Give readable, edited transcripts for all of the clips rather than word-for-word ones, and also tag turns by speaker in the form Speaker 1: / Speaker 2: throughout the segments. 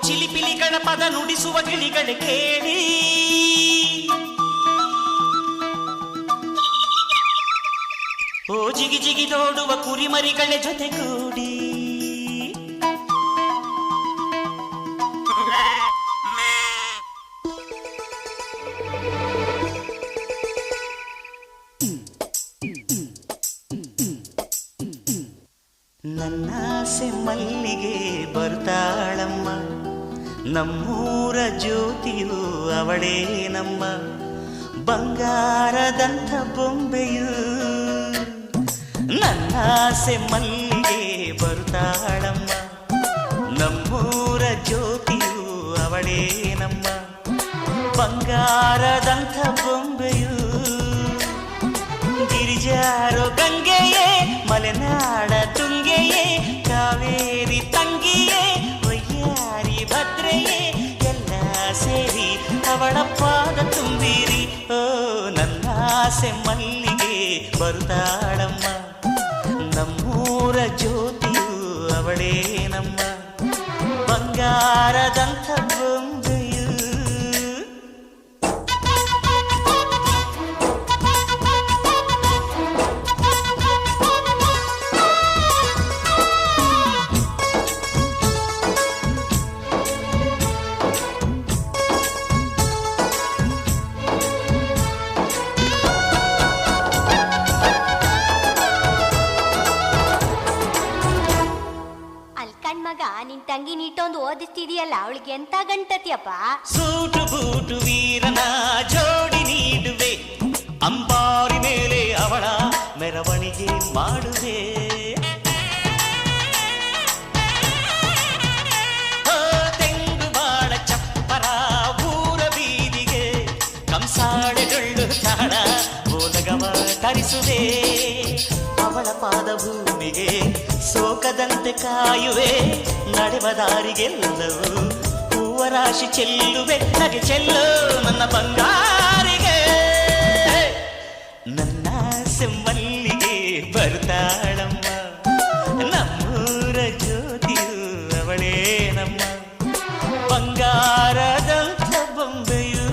Speaker 1: ಚಿಲಿಪಿಲಿಗಳ ಪದ ನುಡಿಸುವ ಗಿಳಿಗಳ ಕೇಳಿ ಓ ಜಿಗಿ ಜಿಗಿ ನೋಡುವ ಕುರಿಮರಿಗಳ ಜೊತೆಗೂಡಿ ನನ್ನಾಸೆ ಮಲ್ಲಿಗೆ ಬರ್ತಾಳಮ್ಮ, ನಮ್ಮೂರ ಜ್ಯೋತಿಯು ಅವಳೇ ನಮ್ಮ, ಬಂಗಾರದಂಥ ಬೊಂಬೆಯು. ನನ್ನಾಸೆ ಮಲ್ಲಿಗೆ ಬರ್ತಾಳಮ್ಮ, ನಮ್ಮೂರ ಜ್ಯೋತಿಯು ಅವಳೇ ನಮ್ಮ, ಬಂಗಾರದಂಥ ಬೊಂಬೆಯು. ಗಿರಿಜಾರೋ ಗಂಗೆಯೇ, ಮಲೆನಾಡ ತುಂಗೆಯೇ, ಕಾವೇರಿ ತಂಗಿಯೇ, ವಯ್ಯಾರಿ ಭದ್ರೆಯೇ, ಎಲ್ಲ ಸೇರಿ ಅವಳ ಪಾದ ತುಂಬಿರಿ. ಓ ನನ್ನಾಸೆ ಮಲ್ಲಿಗೆ ಬರುತ್ತಾಳಮ್ಮ, ನಮ್ಮೂರ ಜ್ಯೋತಿಯು ಅವಳೇ ನಮ್ಮ, ಬಂಗಾರದಂಥ ಬೊಂಬೆಯು.
Speaker 2: ನಿನ್ ತಂಗಿ ನೀಟೊಂದು ಓದಿಸ್ತಿದೀಯಲ್ಲ, ಅವಳಿಗೆ ಎಂತ ಗಂಟತಿಯಪ್ಪ.
Speaker 1: ಸೂಟು ಬೂಟು ವೀರನ ಜೋಡಿ ನೀಡುವೆ, ಅಂಬಾರಿ ಮೇಲೆ ಅವಳ ಮೆರವಣಿಗೆ ಮಾಡುವೆ. ತೆಂಗು ಬಾಳ ಚಪ್ಪರ ಊರ ಬೀದಿಗೆ, ಕಂಸಾಳೆ ಡೊಳ್ಳು ತಾಳ ಓಲಗವ ತರಿಸುವೆ. ಅವಳ ಪಾದ ಭೂಮಿಗೆ ಸೋಕದಂತೆ ಕಾಯುವೆ, ನಡೆವ ದಾರಿಗೆಲ್ಲವೂ ಹೂವ ರಾಶಿ ಚೆಲ್ಲುವೆ. ನಗೆ ಚೆಲ್ಲು ನನ್ನ ಬಂಗಾರಿಗೆ, ನನ್ನ ಸೆಮ್ಮಲ್ಲಿಗೆ ಬರ್ತಾಳಮ್ಮ, ನಮ್ಮೂರ ಜ್ಯೋತಿಯು ಅವಳೇ ನಮ್ಮ, ಬಂಗಾರದಂಥ ಬೊಂಬೆಯು.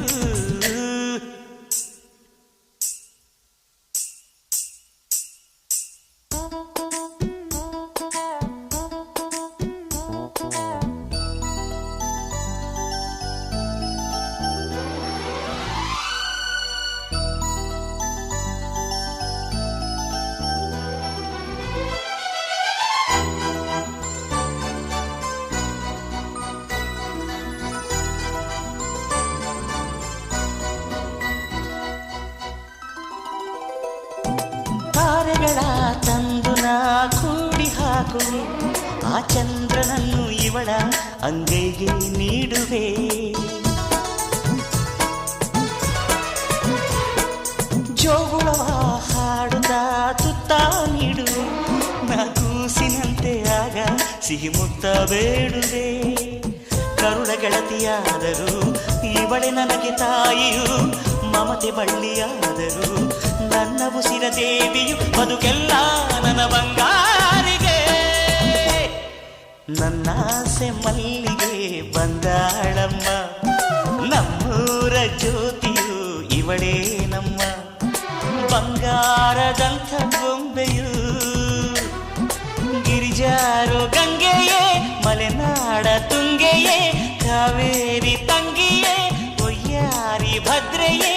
Speaker 1: ತಾರೆಗಳ ತಂದು ನಾ ಕೂಡಿ ಹಾಕುವೆ, ಆ ಚಂದ್ರನನ್ನು ಇವಳ ಅಂಗೈಗೆ ನೀಡುವೆ. ಜೋಗುಳವ ಹಾಡುತ್ತಾ ತುತ್ತ ನೀಡುವೆ, ನಾ ಕೂಸಿನಂತೆ ಆಗ ಸಿಹಿ ಮುತ್ತ ಬೇಡುವೆ. ಕರುಳ ಗೆಳತಿಯಾದರೂ ಇವಳೆ ನನಗೆ ತಾಯಿಯು, ಮಮತೆ ಬಳ್ಳಿಯಾದರೂ ನನ್ನ ಉಸಿರ ದೇವಿಯು, ಬದುಕೆಲ್ಲ ನನ್ನ ಬಂಗಾರಿಗೆ. ನನ್ನಾಸೆ ಮಲ್ಲಿಗೆ ಬಂದಾಳಮ್ಮ, ನಮ್ಮೂರ ಜ್ಯೋತಿಯು ಇವಳೇ ನಮ್ಮ, ಬಂಗಾರದಂಥ ಬೊಂಬೆಯು. ಗಿರಿಜಾರೋ ಗಂಗೆಯೇ, ಮಲೆನಾಡ ತುಂಗೆಯೇ, ಕಾವೇರಿ ತಂಗಿಯೇ, ವಯ್ಯಾರಿ ಭದ್ರೆಯೇ,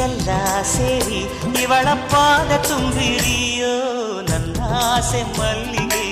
Speaker 1: ಎಲ್ಲ ಸೇರಿ ಇವಳ ಪಾದ ತುಂಬಿರಿಯೋ. ನನ್ನಾಸೆ ಮಲ್ಲಿಗೆ